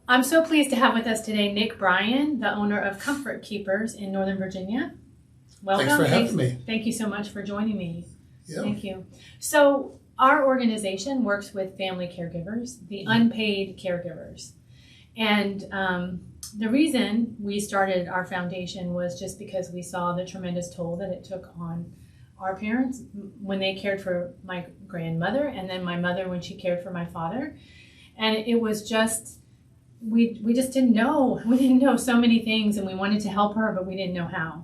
I'm so pleased to have with us today Nick Bryan, the owner of Comfort Keepers in Northern Virginia. Welcome. Thanks for having me. Thank you so much for joining me. Yeah. Thank you. So our organization works with family caregivers, the unpaid caregivers. And the reason we started our foundation was just because we saw the tremendous toll that it took on our parents when they cared for my grandmother, and then my mother when she cared for my father. And it was just, we just didn't know. We didn't know so many things, and we wanted to help her, but we didn't know how.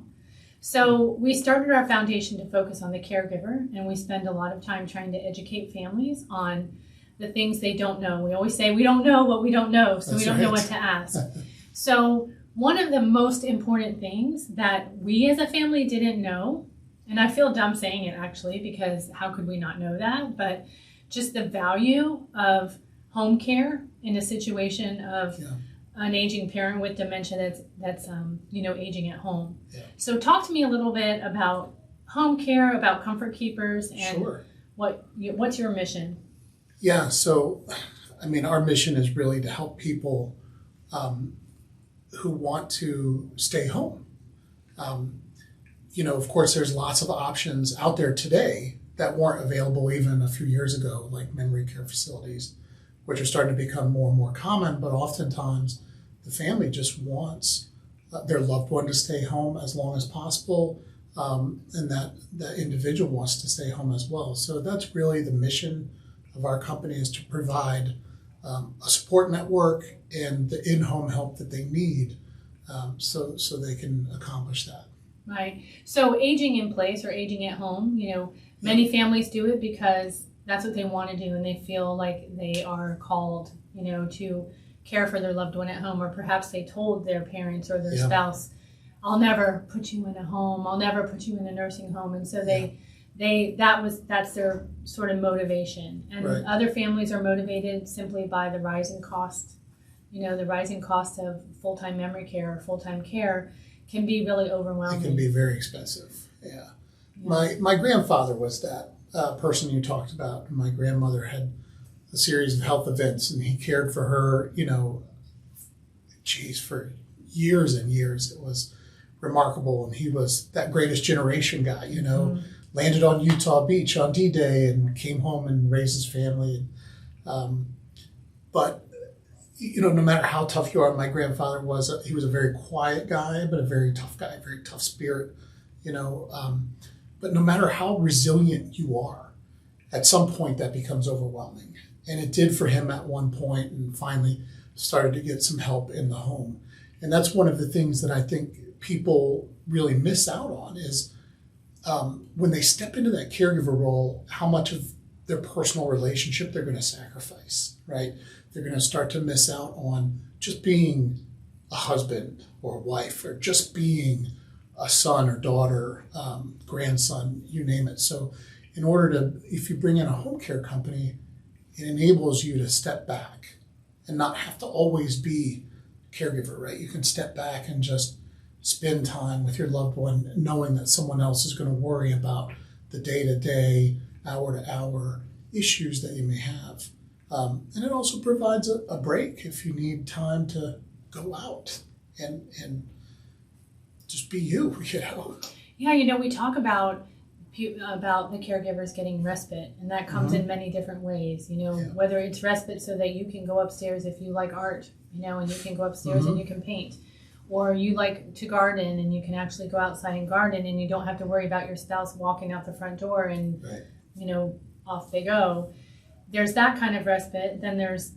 So we started our foundation to focus on the caregiver, and we spend a lot of time trying to educate families on the things they don't know. We always say we don't know what we don't know, so we don't know what to ask. So one of the most important things that we as a family didn't know, and I feel dumb saying it actually, because how could we not know that, but just the value of home care in a situation of an aging parent with dementia that's aging at home. Yeah. So talk to me a little bit about home care, about Comfort Keepers, and Sure. What's your mission? Yeah, so I mean, our mission is really to help people who want to stay home. Of course, there's lots of options out there today that weren't available even a few years ago, like memory care facilities, which are starting to become more and more common, but oftentimes the family just wants their loved one to stay home as long as possible, and that individual wants to stay home as well. So that's really the mission of our company, is to provide a support network and the in-home help that they need, so they can accomplish that. Right. So aging in place or aging at home, many families do it because that's what they want to do, and they feel like they are called, to care for their loved one at home, or perhaps they told their parents or their spouse, "I'll never put you in a home. I'll never put you in a nursing home," and so that's their sort of motivation. And other families are motivated simply by the rising cost. The rising cost of full-time memory care or full-time care can be really overwhelming. It can be very expensive. Yeah. My grandfather was that person you talked about. My grandmother had a series of health events, and he cared for her, for years and years. It was remarkable. And he was that greatest generation guy, landed on Utah Beach on D-Day and came home and raised his family. But no matter how tough you are, my grandfather he was a very quiet guy, but a very tough guy, very tough spirit, but no matter how resilient you are, at some point that becomes overwhelming. And it did for him at one point, and finally started to get some help in the home. And that's one of the things that I think people really miss out on is when they step into that caregiver role, how much of their personal relationship they're going to sacrifice, right? They're going to start to miss out on just being a husband or a wife, or just being a son or daughter, grandson, you name it. So if you bring in a home care company, it enables you to step back and not have to always be a caregiver, right? You can step back and just spend time with your loved one, knowing that someone else is going to worry about the day-to-day, hour-to-hour issues that you may have. And it also provides a break if you need time to go out and just be you, Yeah, we talk about the caregivers getting respite, and that comes in many different ways, whether it's respite so that you can go upstairs if you like art, and you can go upstairs and you can paint, or you like to garden and you can actually go outside and garden, and you don't have to worry about your spouse walking out the front door and, off they go. There's that kind of respite. Then there's,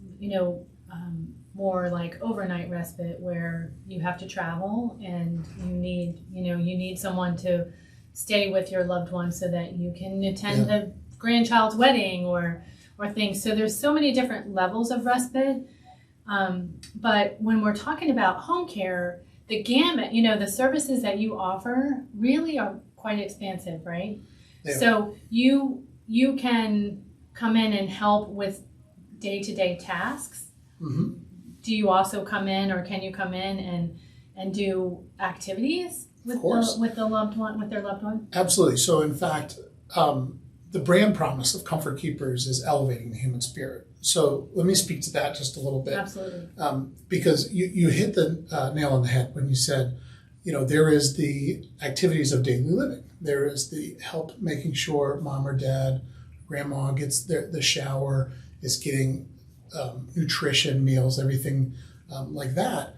more like overnight respite where you have to travel and you need someone to stay with your loved one so that you can attend the grandchild's wedding or things. So there's so many different levels of respite. But when we're talking about home care, the gamut, the services that you offer really are quite expansive, right? So you can come in and help with day-to-day tasks. Mm-hmm. Do you also come in, or can you come in and do activities with their loved one? Absolutely. So in fact, the brand promise of Comfort Keepers is elevating the human spirit. So let me speak to that just a little bit. Absolutely. Because you hit the nail on the head when you said, there is the activities of daily living. There is the help making sure mom or dad, grandma gets the shower, is getting nutrition, meals, everything like that.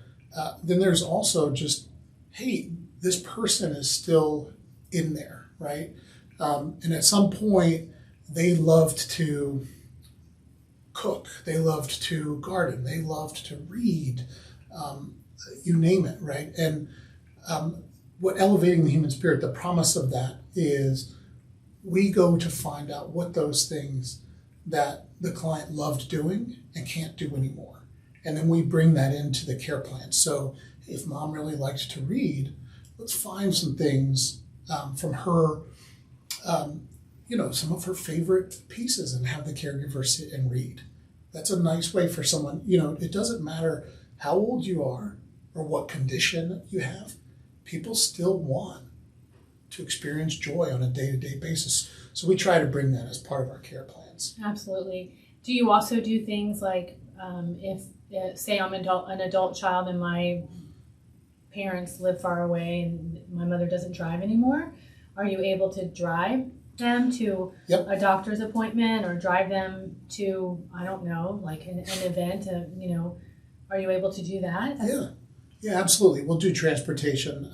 Then there's also just, hey, this person is still in there, right? And at some point, they loved to cook, they loved to garden, they loved to read, you name it, right? And what elevating the human spirit, the promise of that is we go to find out what those things that the client loved doing and can't do anymore. And then we bring that into the care plan. So if mom really liked to read, let's find some things from her, some of her favorite pieces and have the caregiver sit and read. That's a nice way for someone, it doesn't matter how old you are or what condition you have, people still want to experience joy on a day-to-day basis. So we try to bring that as part of our care plans. Absolutely. Do you also do things like if, say I'm an adult child and my parents live far away and my mother doesn't drive anymore, are you able to drive them to a doctor's appointment or drive them to, I don't know, like an event, are you able to do that? Yeah, absolutely. We'll do transportation,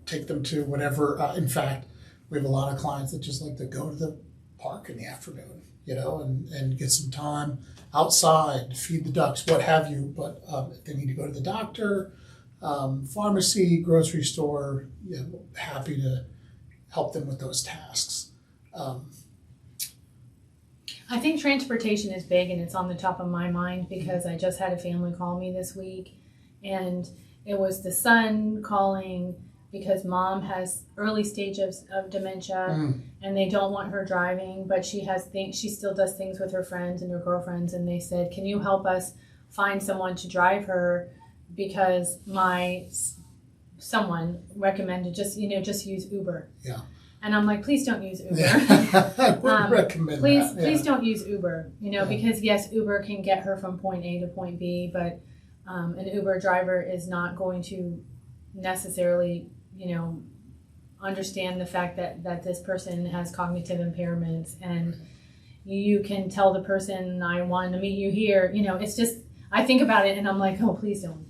take them to whatever. In fact, we have a lot of clients that just like to go to the park in the afternoon, and get some time outside, feed the ducks, what have you. But if they need to go to the doctor, pharmacy, grocery store, happy to help them with those tasks. I think transportation is big, and it's on the top of my mind because I just had a family call me this week, and it was the son calling because mom has early stages of dementia and they don't want her driving, but she still does things with her friends and her girlfriends, and they said, can you help us find someone to drive her because someone recommended just use Uber. Yeah. And I'm like, please don't use Uber. I would recommend that. Please don't use Uber, because yes, Uber can get her from point A to point B, but an Uber driver is not going to necessarily, understand the fact that this person has cognitive impairments, and you can tell the person, I wanted to meet you here. It's just, I think about it and I'm like, oh, please don't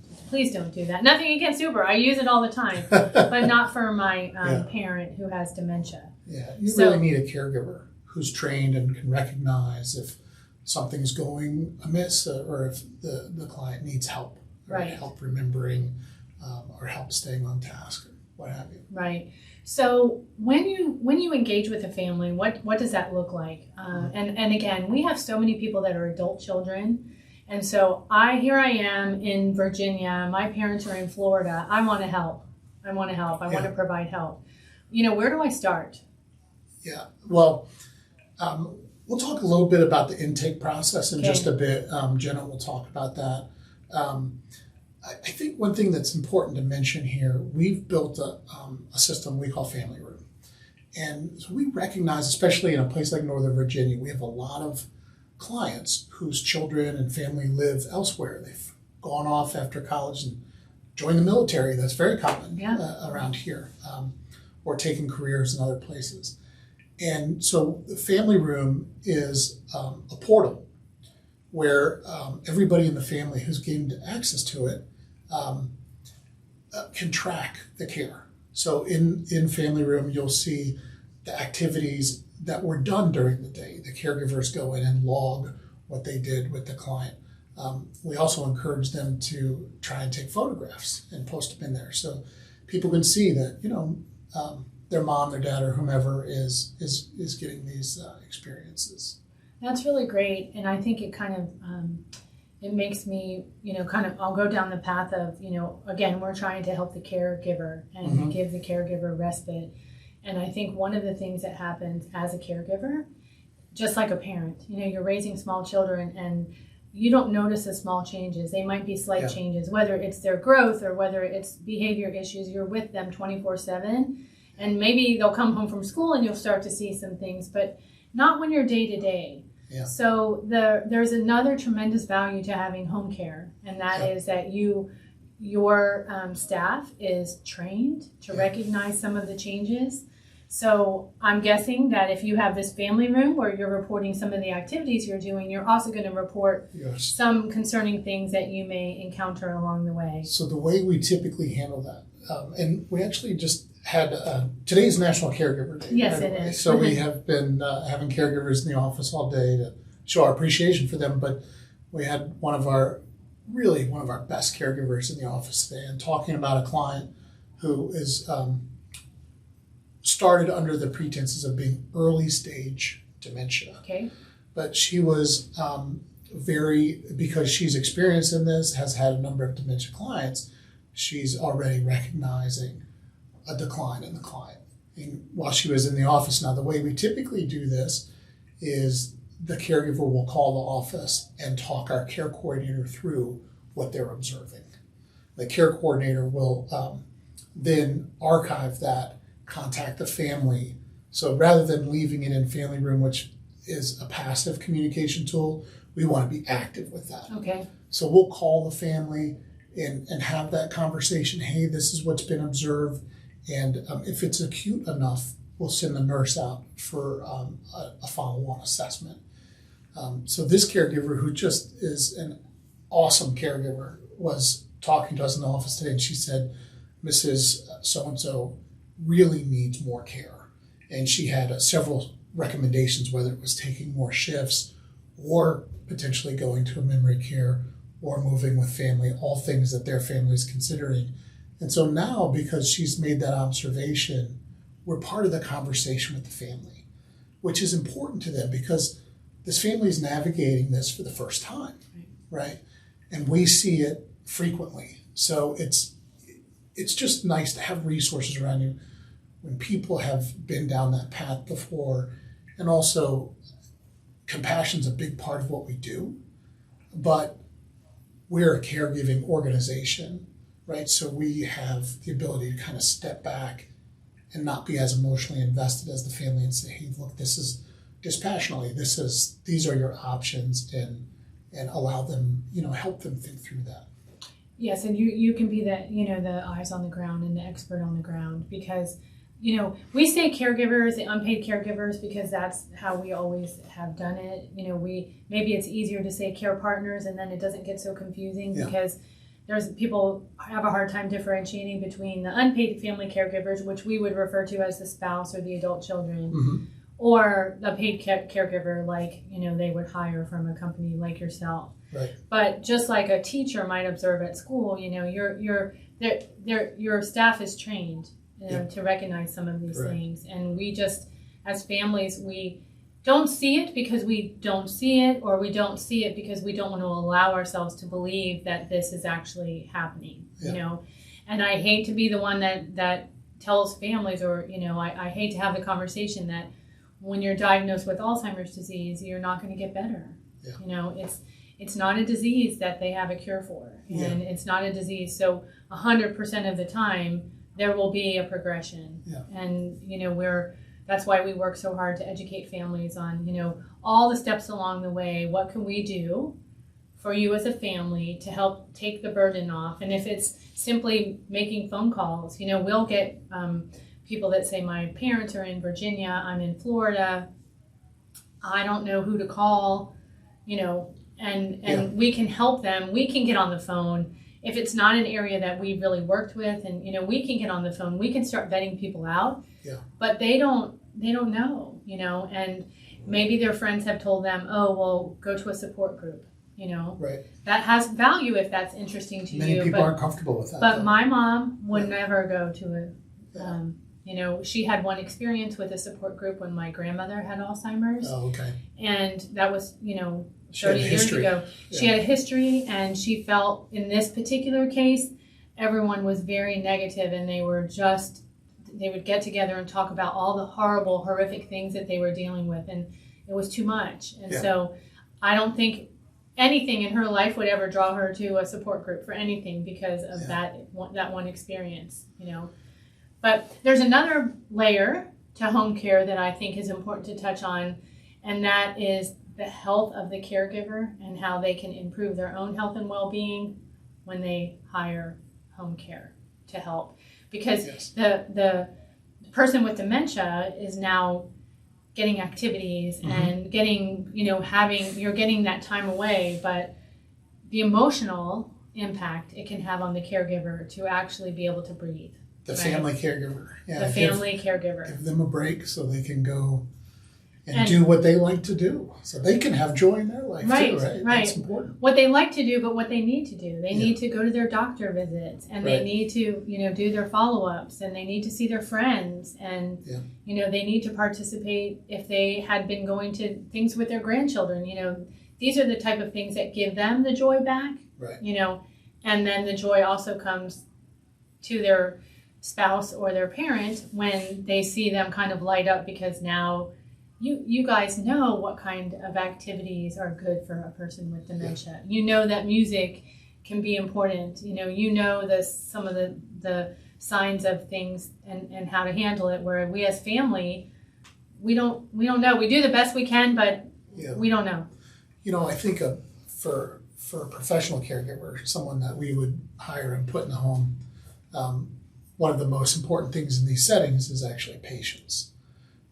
do that. Nothing against Uber. I use it all the time, but not for my parent who has dementia. Yeah, you really need a caregiver who's trained and can recognize if something's going amiss or if the client needs help, right? Help remembering or help staying on task, or what have you. Right. So when you engage with a family, what does that look like? And again, we have so many people that are adult children. And so here I am in Virginia. My parents are in Florida. I want to help. I want to provide help. Where do I start? Yeah. Well, we'll talk a little bit about the intake process in just a bit. Jenna will talk about that. I think one thing that's important to mention here, we've built a system we call Family Room. And so we recognize, especially in a place like Northern Virginia, we have a lot of clients whose children and family live elsewhere. They've gone off after college and joined the military. That's very common around here, or taking careers in other places. And so the Family Room is a portal where everybody in the family who's gained access to it can track the care. So in Family Room, you'll see the activities that were done during the day. The caregivers go in and log what they did with the client. We also encourage them to try and take photographs and post them in there so people can see that, their mom, their dad, or whomever is getting these experiences. That's really great. And I think it kind of, it makes me, I'll go down the path of, again, we're trying to help the caregiver and give the caregiver respite. And I think one of the things that happens as a caregiver, just like a parent, you're raising small children and you don't notice the small changes. They might be slight changes, whether it's their growth or whether it's behavior issues. You're with them 24/7. And maybe they'll come home from school and you'll start to see some things, but not when you're day to day. Yeah. So there's another tremendous value to having home care, and that is that your staff is trained to recognize some of the changes. So I'm guessing that if you have this family room where you're reporting some of the activities you're doing, you're also going to report some concerning things that you may encounter along the way. So the way we typically handle that, and we actually just had, today's National Caregiver Day. Yes, it is. So we have been having caregivers in the office all day to show our appreciation for them, but we had one of our best caregivers in the office today, and talking about a client who is started under the pretenses of being early stage dementia. Okay. But she was because she's experienced in this, has had a number of dementia clients, she's already recognizing a decline in the client. And while she was in the office, now the way we typically do this is the caregiver will call the office and talk our care coordinator through what they're observing. The care coordinator will then archive that, contact the family. So rather than leaving it in family room, which is a passive communication tool, we want to be active with that. Okay. So we'll call the family and have that conversation. Hey, this is what's been observed. And if it's acute enough, we'll send the nurse out for a follow-on assessment. So this caregiver, who just is an awesome caregiver, was talking to us in the office today, and she said, Mrs. So-and-so really needs more care. And she had several recommendations, whether it was taking more shifts or potentially going to a memory care or moving with family, all things that their family is considering. And so now, because she's made that observation, we're part of the conversation with the family, which is important to them because this family is navigating this for the first time, right? And we see it frequently. So it's just nice to have resources around you when people have been down that path before. And also, compassion's a big part of what we do, but we're a caregiving organization, right? So we have the ability to kind of step back and not be as emotionally invested as the family and say, hey, look, this is dispassionately, these are your options, and allow them, help them think through that. Yes, and you can be the eyes on the ground and the expert on the ground, because we say caregivers, the unpaid caregivers, because that's how we always have done it. Maybe it's easier to say care partners, and then it doesn't get so confusing because there's people have a hard time differentiating between the unpaid family caregivers, which we would refer to as the spouse or the adult children, or the paid caregiver, like they would hire from a company like yourself. Right. But just like a teacher might observe at school, your staff is trained to recognize some of these things, and we just, as families, we don't see it because we don't see it, or we don't see it because we don't want to allow ourselves to believe that this is actually happening. And I hate to be the one that tells families, or I hate to have the conversation that when you're diagnosed with Alzheimer's disease, you're not going to get better. It's not a disease that they have a cure for, and it's not a disease. So 100% of the time there will be a progression, and that's why we work so hard to educate families on all the steps along the way. What can we do for you as a family to help take the burden off? And if it's simply making phone calls, we'll get people that say, my parents are in Virginia, I'm in Florida, I don't know who to call, and we can help them. We can get on the phone. If it's not an area that we've really worked with, and we can get on the phone, we can start vetting people out. But they don't know, and maybe their friends have told them, oh, well, go to a support group. That has value if that's interesting to you. Many people aren't comfortable with that. But my mom would never go to she had one experience with a support group when my grandmother had Alzheimer's. Oh, okay. And that was, 30 years ago. She had a history, and she felt in this particular case, everyone was very negative, and they would get together and talk about all the horrible, horrific things that they were dealing with, and it was too much. And so I don't think anything in her life would ever draw her to a support group for anything because of that one experience, But there's another layer to home care that I think is important to touch on, and that is the health of the caregiver and how they can improve their own health and well-being when they hire home care to help. Because Yes. the person with dementia is now getting activities and getting, you're getting that time away, but the emotional impact it can have on the caregiver to actually be able to breathe. The Right. family caregiver. Yeah, The family caregiver. Give them a break so they can go and do what they like to do. So they can have joy in their life Right, too, right? right. That's important. What they like to do, but what they need to do. They need to go to their doctor visits, and they Right. need to, do their follow-ups, and they need to see their friends, and, they need to participate if they had been going to things with their grandchildren. These are the type of things that give them the joy back, Right. And then the joy also comes to their spouse or their parent when they see them kind of light up, because now you guys know what kind of activities are good for a person with dementia. Yeah. You know that music can be important. Some of the signs of things and how to handle it, where we as family, we don't know. We do the best we can, but we don't know. I think for a professional caregiver, someone that we would hire and put in the home, one of the most important things in these settings is actually patience.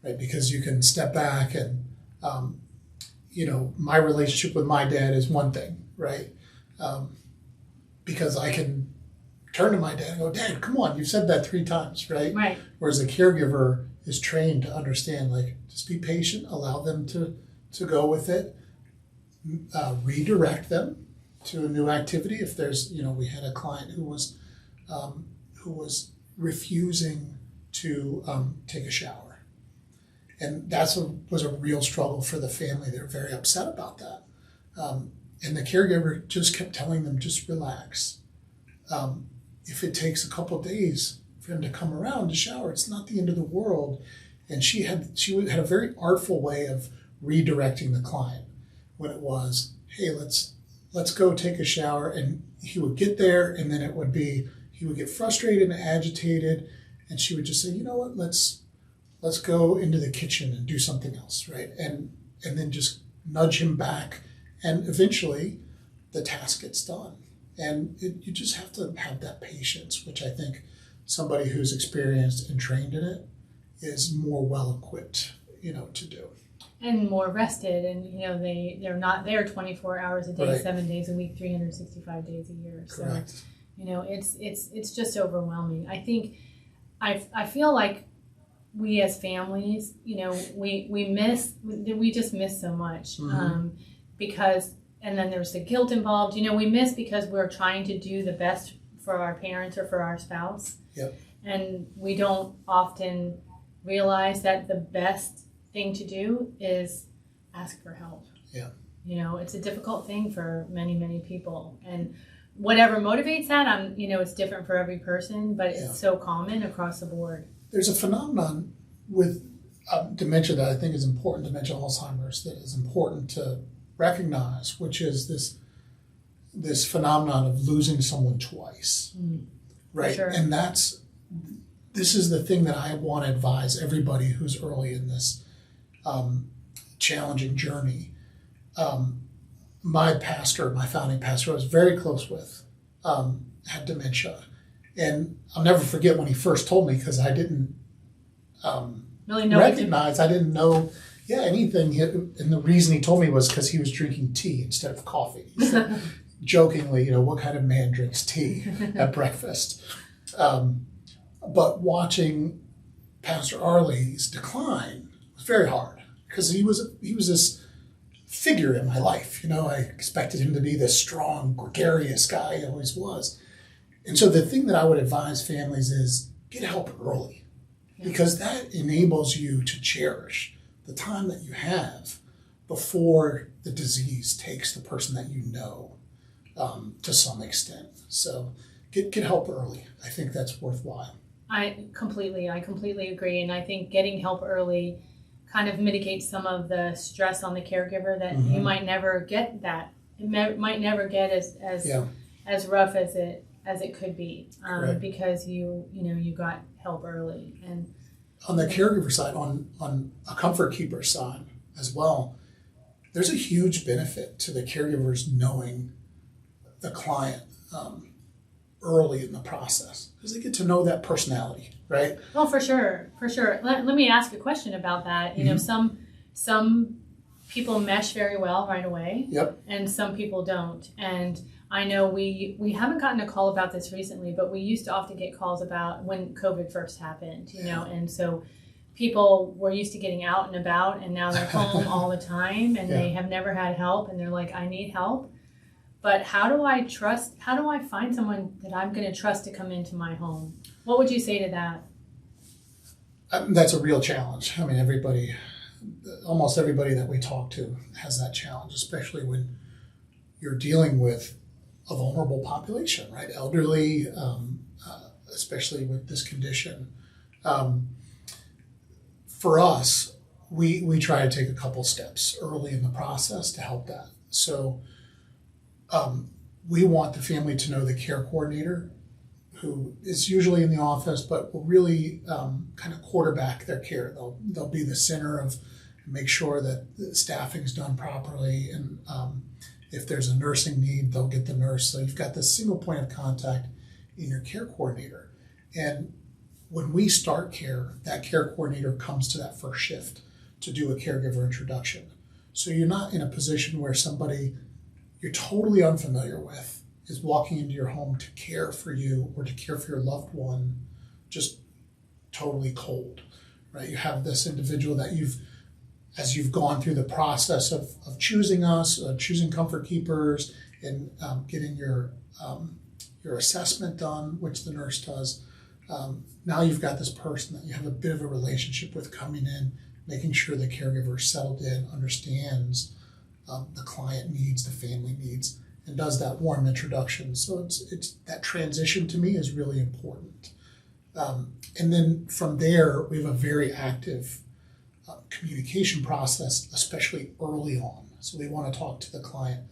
Right, because you can step back and, my relationship with my dad is one thing, right? Because I can turn to my dad and go, Dad, come on, you've said that 3 times, right? Right. Whereas a caregiver is trained to understand, just be patient, allow them to go with it, redirect them to a new activity. If there's, we had a client who was refusing to take a shower. And that was a real struggle for the family. They were very upset about that. And the caregiver just kept telling them, just relax. If it takes a couple of days for him to come around to shower, it's not the end of the world. And she had a very artful way of redirecting the client when it was, hey, let's go take a shower. And he would get there, and then he would get frustrated and agitated. And she would just say, you know what, let's go into the kitchen and do something else, right? And then just nudge him back. And eventually the task gets done. And you just have to have that patience, which I think somebody who's experienced and trained in it is more well-equipped, to do. And more rested. And, they're not there 24 hours a day, Right. 7 days a week, 365 days a year. Correct. So, it's just overwhelming. I think, I feel like we as families, we just miss so much, because, and then there's the guilt involved. We miss because we're trying to do the best for our parents or for our spouse. Yep. And we don't often realize that the best thing to do is ask for help. Yeah. It's a difficult thing for many, many people. And whatever motivates that, it's different for every person, but it's so common across the board. There's a phenomenon with dementia that I think is important, dementia Alzheimer's, that is important to recognize, which is this phenomenon of losing someone twice, right? Sure. And this is the thing that I want to advise everybody who's early in this challenging journey. My founding pastor I was very close with, had dementia. And I'll never forget when he first told me, because I didn't really know recognize, I didn't know anything. And the reason he told me was because he was drinking tea instead of coffee. He said, jokingly, what kind of man drinks tea at breakfast? But watching Pastor Arley's decline was very hard, because he was this figure in my life. I expected him to be this strong, gregarious guy he always was. And so the thing that I would advise families is get help early, because that enables you to cherish the time that you have before the disease takes the person that to some extent. So get help early. I think that's worthwhile. I completely agree. And I think getting help early kind of mitigates some of the stress on the caregiver that you might never get that. It might never get as rough as as it could be, Correct. because you got help early. And On the caregiver side, on a comfort keeper side as well, there's a huge benefit to the caregivers knowing the client early in the process, because they get to know that personality, right? oh, for sure, for sure. Let me ask a question about that. You know, some people mesh very well right away, Yep. and some people don't. And I know we haven't gotten a call about this recently, but we used to often get calls about when COVID first happened, you know, and so people were used to getting out and about, and now they're home all the time, and they have never had help, and they're like, I need help. But how do I find someone that I'm going to trust to come into my home? What would you say to that? That's a real challenge. I mean, almost everybody that we talk to has that challenge, especially when you're dealing with a vulnerable population, right? Elderly, especially with this condition. For us, we try to take a couple steps early in the process to help that. So we want the family to know the care coordinator, who is usually in the office, but will really kind of quarterback their care. They'll be the center of, make sure that the staffing is done properly, and if there's a nursing need, they'll get the nurse. So you've got this single point of contact in your care coordinator. And when we start care, that care coordinator comes to that first shift to do a caregiver introduction. So you're not in a position where somebody you're totally unfamiliar with is walking into your home to care for you or to care for your loved one just totally cold, right? You have this individual that as you've gone through the process of choosing us, choosing Comfort Keepers, and getting your assessment done, which the nurse does. Now you've got this person that you have a bit of a relationship with coming in, making sure the caregiver is settled in, understands the client needs, the family needs, and does that warm introduction. So it's that transition to me is really important. And then from there, we have a very active communication process, especially early on. So we want to talk to the client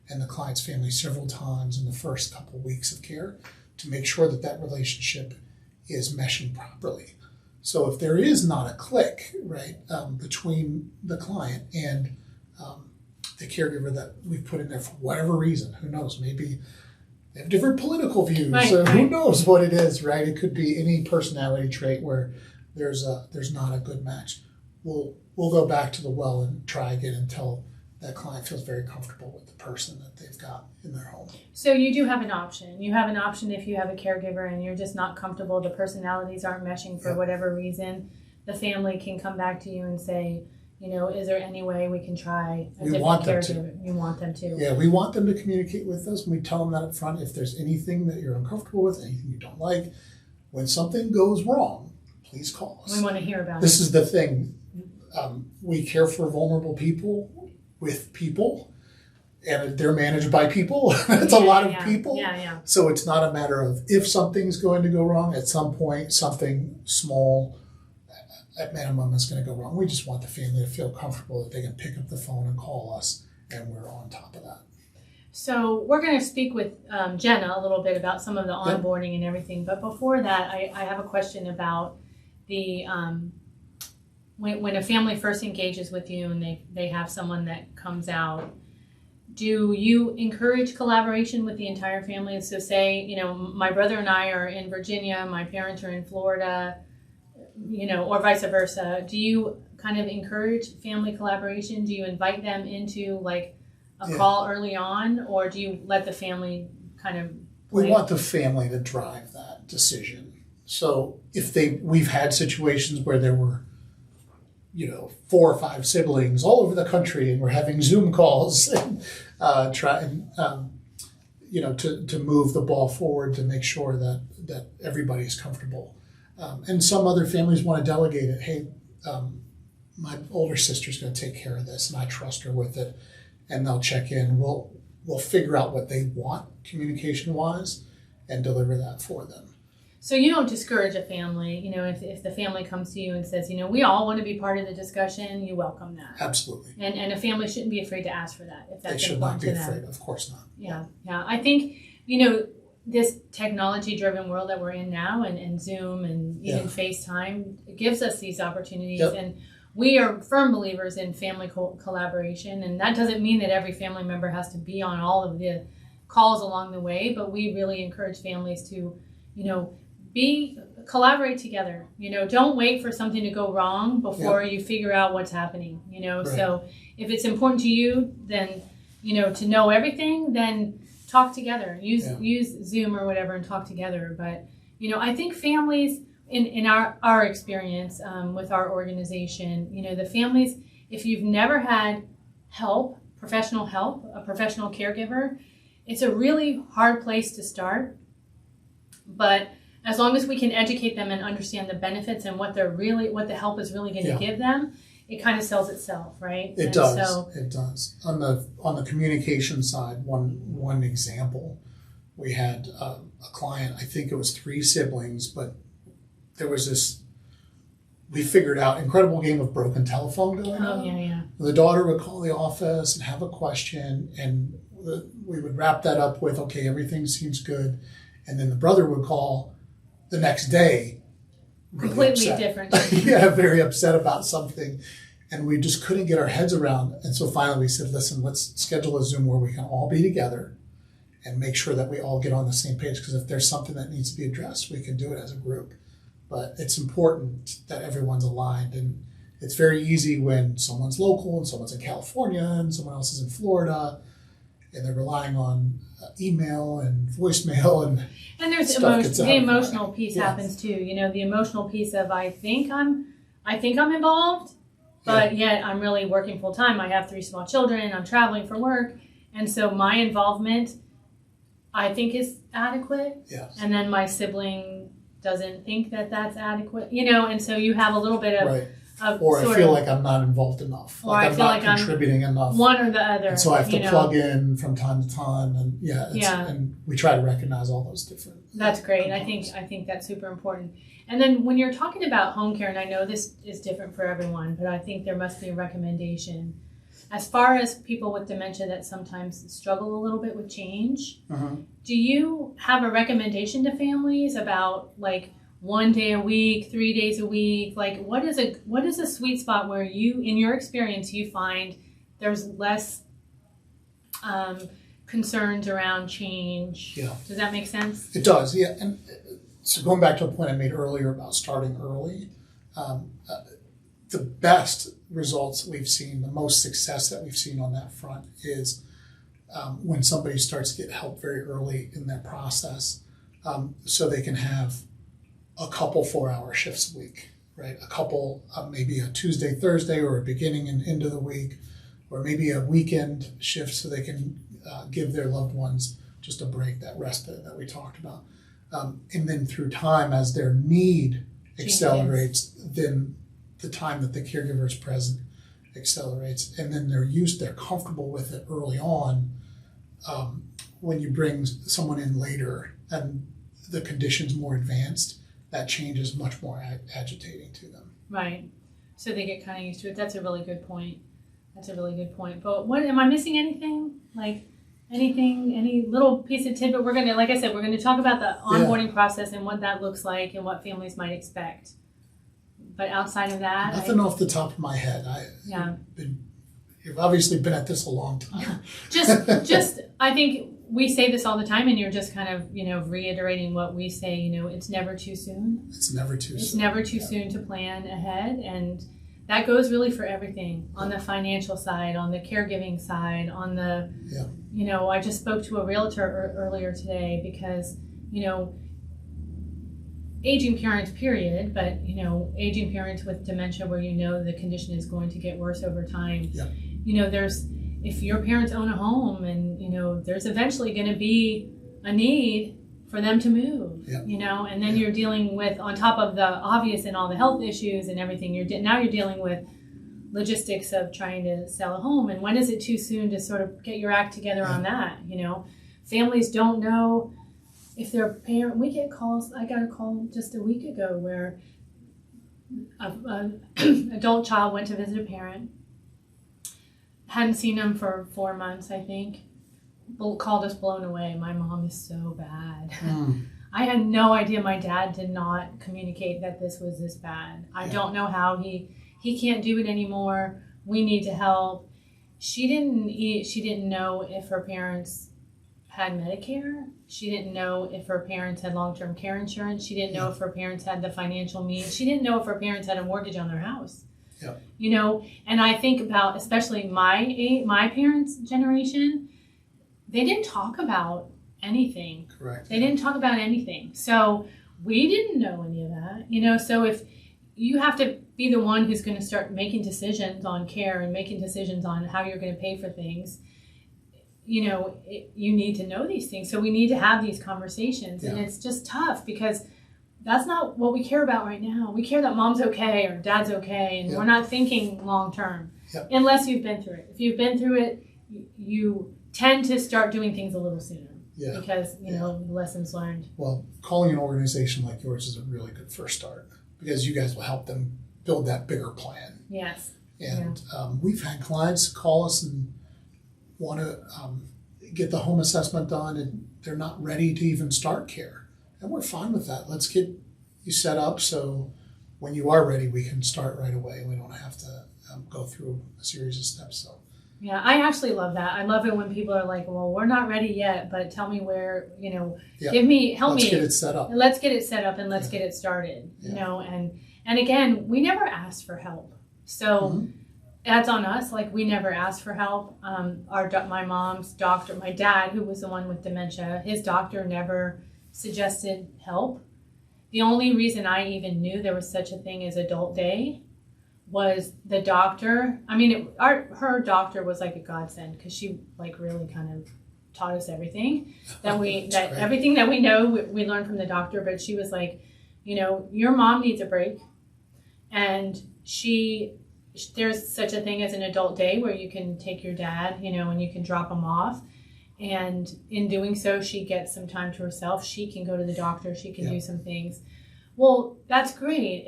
and the client's family several times in the first couple of weeks of care to make sure that relationship is meshing properly. So if there is not a click, right, between the client and the caregiver that we've put in there for whatever reason, who knows, maybe they have different political views, right. Who knows what it is, right? It could be any personality trait where there's not a good match. We'll go back to the well and try again until that client feels very comfortable with the person that they've got in their home. So you do have an option. You have an option if you have a caregiver and you're just not comfortable, the personalities aren't meshing for whatever reason, the family can come back to you and say, you know, is there any way we can try a different caregiver? You want them to. Yeah, we want them to communicate with us, and we tell them that up front. If there's anything that you're uncomfortable with, anything you don't like, when something goes wrong, please call us. We want to hear about it. This is the thing. We care for vulnerable people with people, and they're managed by people. It's a lot of people. Yeah. So it's not a matter of if something's going to go wrong. At some point, something small, at minimum, is going to go wrong. We just want the family to feel comfortable that they can pick up the phone and call us, and we're on top of that. So we're going to speak with Jenna a little bit about some of the onboarding and everything. But before that, I have a question about the when a family first engages with you and they have someone that comes out. Do you encourage collaboration with the entire family? So say, you know, my brother and I are in Virginia, my parents are in Florida, you know, or vice versa. Do you kind of encourage family collaboration? Do you invite them into like a call early on, or do you let the family kind of play? We want the family to drive that decision. So we've had situations where there were, you know, 4 or 5 siblings all over the country, and we're having Zoom calls and you know, to move the ball forward to make sure that everybody's comfortable. And some other families want to delegate it. Hey, my older sister's going to take care of this, and I trust her with it, and they'll check in. We'll figure out what they want communication-wise and deliver that for them. So you don't discourage a family, you know, if the family comes to you and says, you know, we all want to be part of the discussion, you welcome that. Absolutely. And a family shouldn't be afraid to ask for that if that's important to them. They should not be afraid, them. Of course not. Yeah. I think, you know, this technology-driven world that we're in now, and Zoom and even FaceTime, it gives us these opportunities. Yep. And we are firm believers in family collaboration, and that doesn't mean that every family member has to be on all of the calls along the way, but we really encourage families to, collaborate together. Don't wait for something to go wrong before you figure out what's happening. Right. So if it's important to you, then to know everything, then talk together. Use Zoom or whatever and talk together. But I think families, in our experience with our organization, the families, if you've never had help, a professional caregiver, it's a really hard place to start. But as long as we can educate them and understand the benefits and what the help is really going to give them, it kind of sells itself, right? It does. It does. On the communication side, one example, we had a client. I think it was 3 siblings, but there was this. We figured out incredible game of broken telephone going on. Oh yeah. The daughter would call the office and have a question, and we would wrap that up with, okay, everything seems good, and then the brother would call the next day. Really completely upset. Different. Yeah, very upset about something. And we just couldn't get our heads around. And so finally we said, listen, let's schedule a Zoom where we can all be together and make sure that we all get on the same page. Because if there's something that needs to be addressed, we can do it as a group. But it's important that everyone's aligned. And it's very easy when someone's local and someone's in California and someone else is in Florida and they're relying on email and voicemail and there's the emotional piece happens too. The emotional piece of I think I'm involved, but yet I'm really working full time. I have 3 small children. I'm traveling for work, and so my involvement I think is adequate. Yes. And then my sibling doesn't think that that's adequate. And so you have a little bit of. Right. Or I feel like I'm not involved enough. Or I I'm feel not like contributing I'm enough. one or the other. And so I have to plug in from time to time, and and we try to recognize all those different. That's great. components. I think that's super important. And then when you're talking about home care, and I know this is different for everyone, but I think there must be a recommendation as far as people with dementia that sometimes struggle a little bit with change. Do you have a recommendation to families about like 1 day a week, 3 days a week? Like what is a sweet spot where you, in your experience, you find there's less concerns around change? Yeah. Does that make sense? It does, yeah. And so going back to a point I made earlier about starting early, the best results we've seen, the most success that we've seen on that front is when somebody starts to get help very early in that process, so they can have a couple 4-hour shifts a week, right? A couple, maybe a Tuesday, Thursday, or a beginning and end of the week, or maybe a weekend shift so they can give their loved ones just a break, that respite that we talked about. And then through time, as their need accelerates, then the time that the caregiver is present accelerates. And then they're comfortable with it early on. When you bring someone in later and the condition's more advanced, that change is much more agitating to them. Right. So they get kind of used to it. That's a really good point. But what, am I missing anything? Like any little piece of tidbit? We're going to talk about the onboarding process and what that looks like and what families might expect. But outside of that, nothing off the top of my head. You've obviously been at this a long time. just I think we say this all the time, and you're just kind of reiterating what we say. It's never too soon. It's never too soon to plan ahead, and that goes really for everything on the financial side, on the caregiving side, on the I just spoke to a realtor earlier today because aging parents, period, but aging parents with dementia where the condition is going to get worse over time. If your parents own a home and there's eventually going to be a need for them to move, and then you're dealing with, on top of the obvious and all the health issues and everything, you're dealing with logistics of trying to sell a home. And when is it too soon to sort of get your act together on that? Families don't know if their parent. We get calls. I got a call just a week ago where an adult child went to visit a parent, hadn't seen them for 4 months, I think. called us blown away. My mom is so bad. Mm. I had no idea my dad did not communicate that this was this bad. I don't know how he can't do it anymore. We need to help. She didn't know if her parents had Medicare. She didn't know if her parents had long-term care insurance. She didn't know if her parents had the financial means. She didn't know if her parents had a mortgage on their house. Yeah. You know, and I think about especially my parents' generation, they didn't talk about anything. Correct. They didn't talk about anything. So we didn't know any of that, you know. So if you have to be the one who's going to start making decisions on care and making decisions on how you're going to pay for things, you know, you need to know these things. So we need to have these conversations. And it's just tough because that's not what we care about right now. We care that mom's okay or dad's okay, and we're not thinking long term unless you've been through it. If you've been through it, you tend to start doing things a little sooner because, you know, lessons learned. Well, calling an organization like yours is a really good first start because you guys will help them build that bigger plan. Yes. And we've had clients call us and want to get the home assessment done, and they're not ready to even start care. And we're fine with that. Let's get you set up so when you are ready, we can start right away. We don't have to go through a series of steps. So. Yeah, I actually love that. I love it when people are like, well, we're not ready yet, but tell me where, you know, help me. Let's get it set up. Let's get it set up and let's get it started, you know. And again, we never asked for help. So that's on us. Like, we never asked for help. My mom's doctor, my dad, who was the one with dementia, his doctor never suggested help. The only reason I even knew there was such a thing as adult day was the doctor. I mean, her doctor was like a godsend because she like really kind of taught us everything everything that we know we learned from the doctor. But she was like, you know, your mom needs a break, and there's such a thing as an adult day where you can take your dad, you know, and you can drop him off. And in doing so, she gets some time to herself. She can go to the doctor. She can do some things. Well, that's great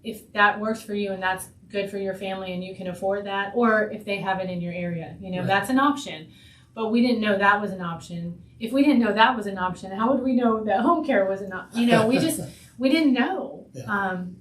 if that works for you and that's good for your family and you can afford that, or if they have it in your area, you know, that's an option. But we didn't know that was an option. If we didn't know that was an option, how would we know that home care was an option? You know, we didn't know.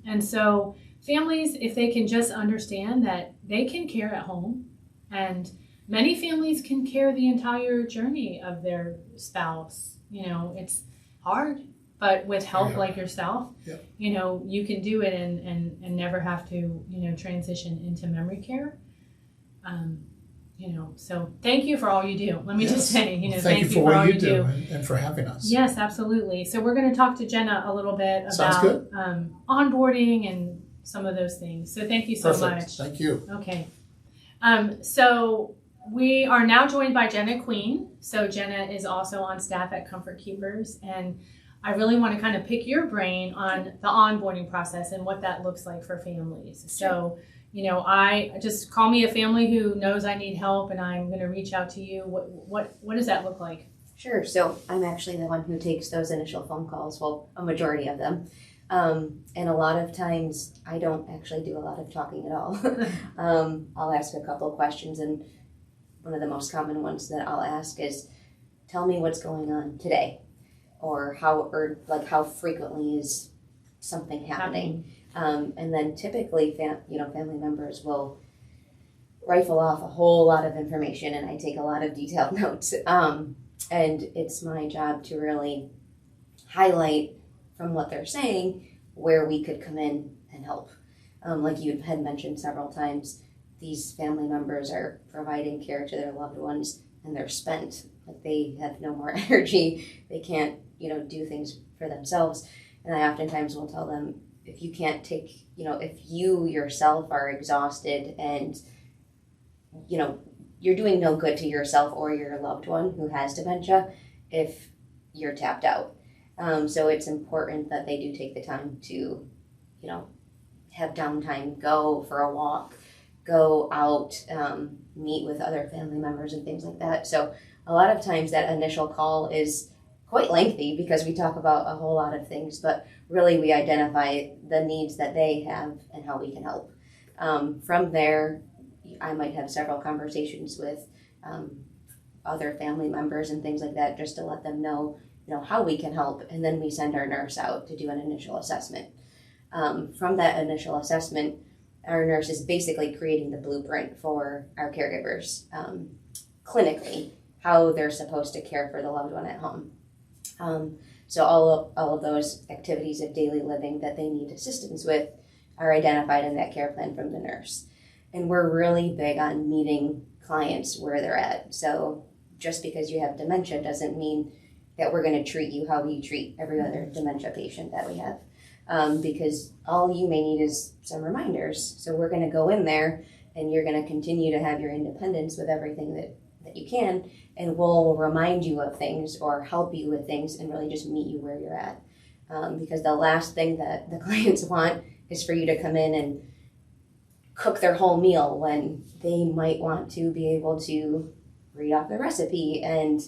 And so families, if they can just understand that they can care at home, and many families can care the entire journey of their spouse. You know, it's hard, but with help like yourself, you know, you can do it and never have to, you know, transition into memory care. You know, so thank you for all you do. Let me just say, you know, thank you for all you do. And for having us. Yes, absolutely. So we're going to talk to Jenna a little bit about onboarding and some of those things. So thank you so much. Thank you. Okay. So we are now joined by Jenna Queen. So Jenna is also on staff at Comfort Keepers, and I really want to kind of pick your brain on the onboarding process and what that looks like for families. So, you know, I just call me a family who knows I need help and I'm going to reach out to you. What does that look like? Sure. So I'm actually the one who takes those initial phone calls. Well, a majority of them. And a lot of times I don't actually do a lot of talking at all. I'll ask a couple of questions, and one of the most common ones that I'll ask is, tell me what's going on today, or how frequently is something happening. And then typically, family members will rifle off a whole lot of information, and I take a lot of detailed notes. And it's my job to really highlight from what they're saying where we could come in and help. Like you had mentioned several times, these family members are providing care to their loved ones and they're spent. Like, they have no more energy. They can't, do things for themselves. And I oftentimes will tell them, if you can't take, if you yourself are exhausted and, you're doing no good to yourself or your loved one who has dementia if you're tapped out. So it's important that they do take the time to, have downtime, go for a walk, go out, meet with other family members and things like that. So a lot of times that initial call is quite lengthy because we talk about a whole lot of things, but really we identify the needs that they have and how we can help. From there, I might have several conversations with other family members and things like that, just to let them know, how we can help. And then we send our nurse out to do an initial assessment. From that initial assessment, our nurse is basically creating the blueprint for our caregivers, clinically, how they're supposed to care for the loved one at home. So all of those activities of daily living that they need assistance with are identified in that care plan from the nurse. And we're really big on meeting clients where they're at. So just because you have dementia doesn't mean that we're going to treat you how we treat every other dementia patient that we have. Because all you may need is some reminders. So we're going to go in there and you're going to continue to have your independence with everything that you can, and we'll remind you of things or help you with things and really just meet you where you're at. Because the last thing that the clients want is for you to come in and cook their whole meal when they might want to be able to read off the recipe and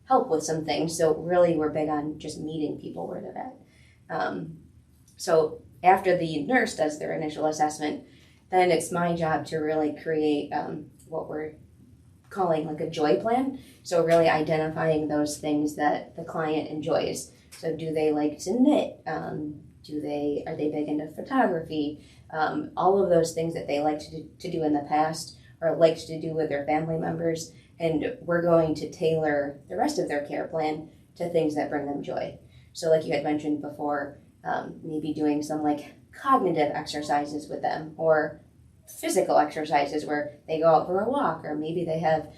help with some things. So really we're big on just meeting people where they're at. So after the nurse does their initial assessment, then it's my job to really create what we're calling like a joy plan. So really identifying those things that the client enjoys. So do they like to knit? Are they big into photography? All of those things that they like to do in the past or liked to do with their family members. And we're going to tailor the rest of their care plan to things that bring them joy. So like you had mentioned before, maybe doing some like cognitive exercises with them, or physical exercises where they go out for a walk, or maybe they have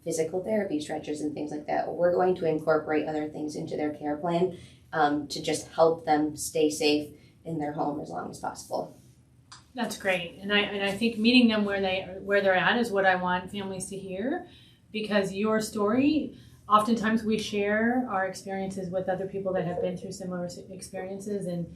physical therapy stretches and things like that. We're going to incorporate other things into their care plan to just help them stay safe in their home as long as possible. That's great, and I think meeting them where they're at is what I want families to hear, because your story, oftentimes we share our experiences with other people that have been through similar experiences, and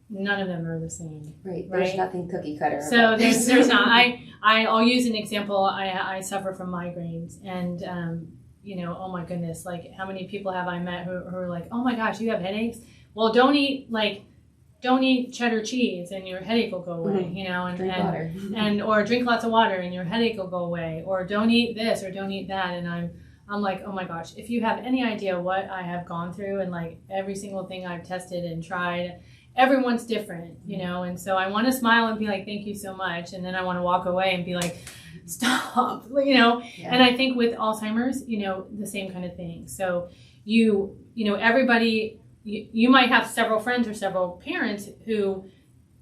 none of them are the same. Right. There's nothing cookie cutter. So there's not. I'll use an example. I suffer from migraines, and oh my goodness, like how many people have I met who are like, oh my gosh, you have headaches? Well, don't eat cheddar cheese and your headache will go away, and drink water. or drink lots of water and your headache will go away, or don't eat this or don't eat that. And I'm like, oh my gosh, if you have any idea what I have gone through and like every single thing I've tested and tried, everyone's different, and so I want to smile and be like, thank you so much. And then I want to walk away and be like, stop, Yeah. And I think with Alzheimer's, the same kind of thing. So everybody, you might have several friends or several parents who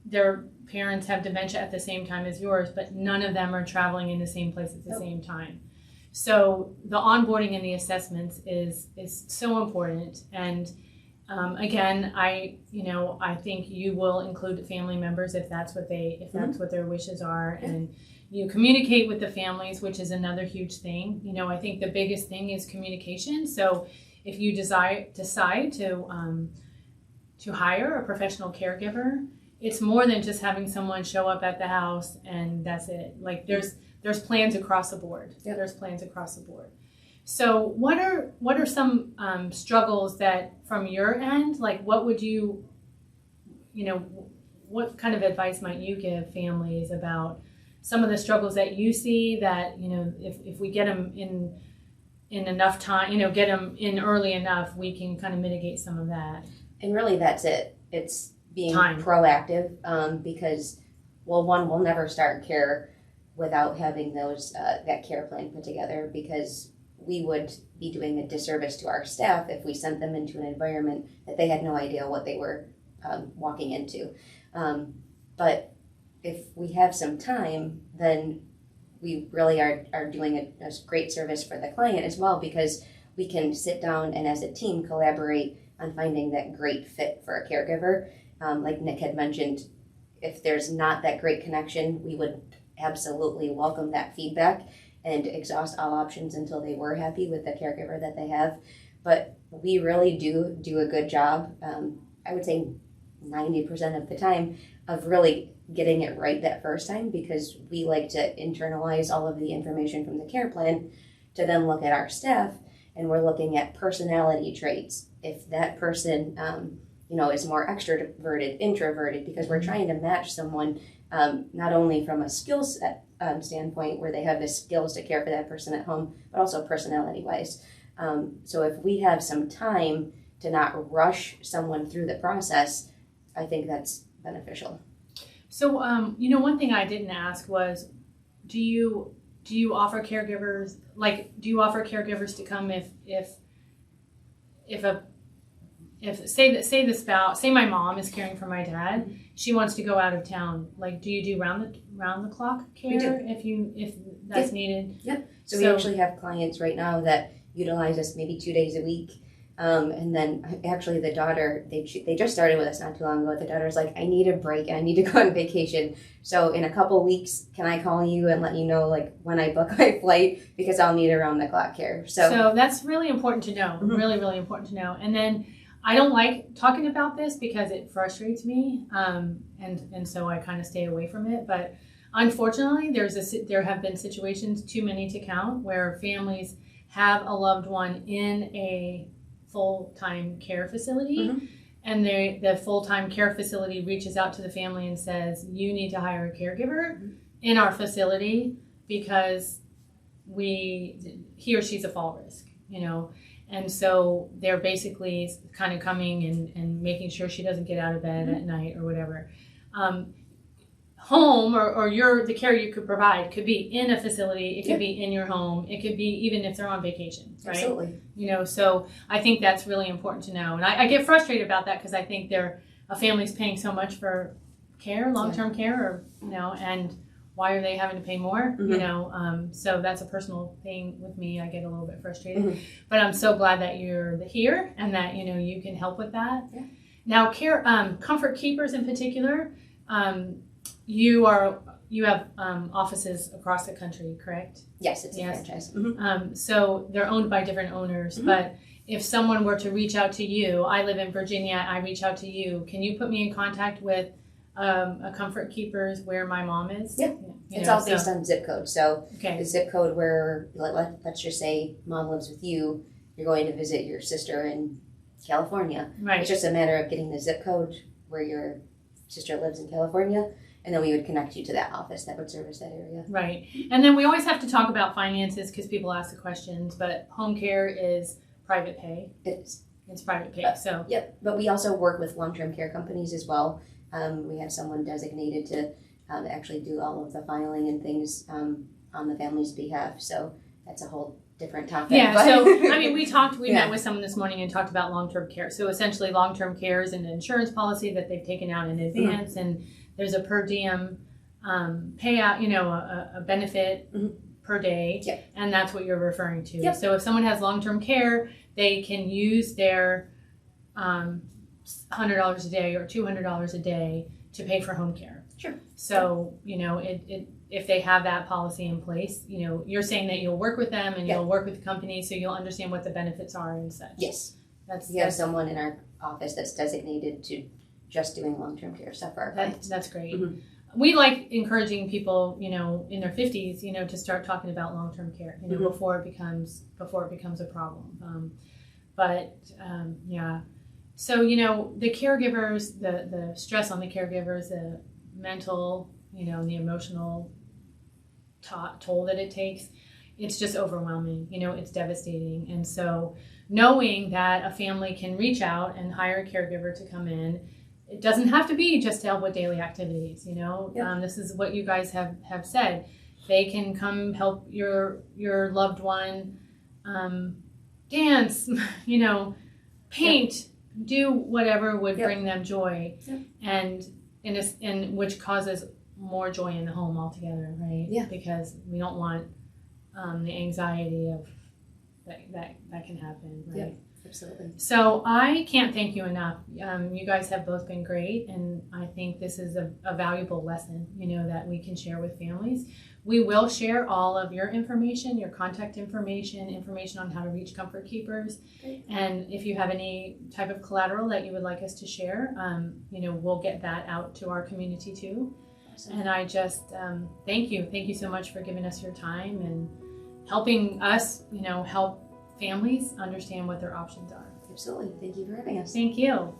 their parents have dementia at the same time as yours, but none of them are traveling in the same place at the same time. So the onboarding and the assessments is so important. And again, I think you will include family members if that's what their wishes are, and you communicate with the families, which is another huge thing. I think the biggest thing is communication. So if you decide to hire a professional caregiver, it's more than just having someone show up at the house and that's it. Like there's plans across the board. Yep. There's plans across the board. So what are some struggles that from your end, like what would you, what kind of advice might you give families about some of the struggles that you see that, if we get them in enough time, get them in early enough, we can kind of mitigate some of that. And really that's it. It's being Time. Proactive because, well, one, we'll never start care without having that care plan put together, because we would be doing a disservice to our staff if we sent them into an environment that they had no idea what they were walking into. But if we have some time, then we really are doing a great service for the client as well, because we can sit down and as a team collaborate on finding that great fit for a caregiver. Like Nick had mentioned, if there's not that great connection, we would absolutely welcome that feedback and exhaust all options until they were happy with the caregiver that they have. But we really do a good job, I would say 90% of the time, of really getting it right that first time, because we like to internalize all of the information from the care plan to then look at our staff, and we're looking at personality traits. If that person is more extroverted, introverted, because we're trying to match someone not only from a skill set standpoint where they have the skills to care for that person at home, but also personality-wise. So if we have some time to not rush someone through the process, I think that's beneficial. So, one thing I didn't ask was, do you offer caregivers, to come say my mom is caring for my dad, she wants to go out of town. Like, do you do round the clock care if that's needed? Yep. So we actually have clients right now that utilize us maybe 2 days a week. And then actually the daughter, they just started with us not too long ago. The daughter's like, I need a break. I need to go on vacation. So in a couple weeks, can I call you and let you know like when I book my flight, because I'll need around the clock care. So that's really important to know. Really, really important to know. And then I don't like talking about this because it frustrates me. And so I kind of stay away from it. But unfortunately, there have been situations, too many to count, where families have a loved one in a full-time care facility, and the full-time care facility reaches out to the family and says, you need to hire a caregiver in our facility because he or she's a fall risk, and so they're basically kind of coming and making sure she doesn't get out of bed at night or whatever. Home or the care you could provide could be in a facility, it could be in your home, it could be even if they're on vacation, right? Absolutely. So I think that's really important to know. And I get frustrated about that because I think a family's paying so much for care, long-term care, and why are they having to pay more? So that's a personal thing with me. I get a little bit frustrated, but I'm so glad that you're here and that, you can help with that. Yeah. Now, Comfort Keepers in particular, you have offices across the country, correct? Yes, it's a franchise. So they're owned by different owners, but if someone were to reach out to you, I live in Virginia, I reach out to you, can you put me in contact with a Comfort Keepers where my mom is? Yeah. It's all based on zip code. So the zip code where, let's just say mom lives with you, you're going to visit your sister in California. Right. It's just a matter of getting the zip code where your sister lives in California, and then we would connect you to that office that would service that area. Right. And then we always have to talk about finances because people ask the questions, but home care is private pay. It's private pay. Yep. But we also work with long-term care companies as well. We have someone designated to actually do all of the filing and things on the family's behalf. So that's a whole different topic. Yeah. So we met with someone this morning and talked about long-term care. So essentially, long-term care is an insurance policy that they've taken out in advance, and there's a per diem payout, a benefit per day, and that's what you're referring to. Yep. So if someone has long-term care, they can use their $100 a day or $200 a day to pay for home care. Sure. So if they have that policy in place, you're saying that you'll work with them and you'll work with the company, so you'll understand what the benefits are and such. Yes. We have someone in our office that's designated to just doing long-term care stuff for our clients. That's great. We like encouraging people, in their 50s, to start talking about long-term care, before it becomes a problem. So, the caregivers, the stress on the caregivers, the mental, the emotional toll that it takes, it's just overwhelming. It's devastating. And so knowing that a family can reach out and hire a caregiver to come in, it doesn't have to be just to help with daily activities, This is what you guys have said. They can come help your loved one dance, paint, do whatever would bring them joy, and which causes more joy in the home altogether, right? Yeah. Because we don't want the anxiety of that can happen, right? Yeah, absolutely. So I can't thank you enough. You guys have both been great, and I think this is a valuable lesson, that we can share with families. We will share all of your information, your contact information on how to reach Comfort Keepers. Great. And if you have any type of collateral that you would like us to share, we'll get that out to our community too. Awesome. And I just thank you. Thank you so much for giving us your time and helping us, help families understand what their options are. Absolutely. Thank you for having us. Thank you.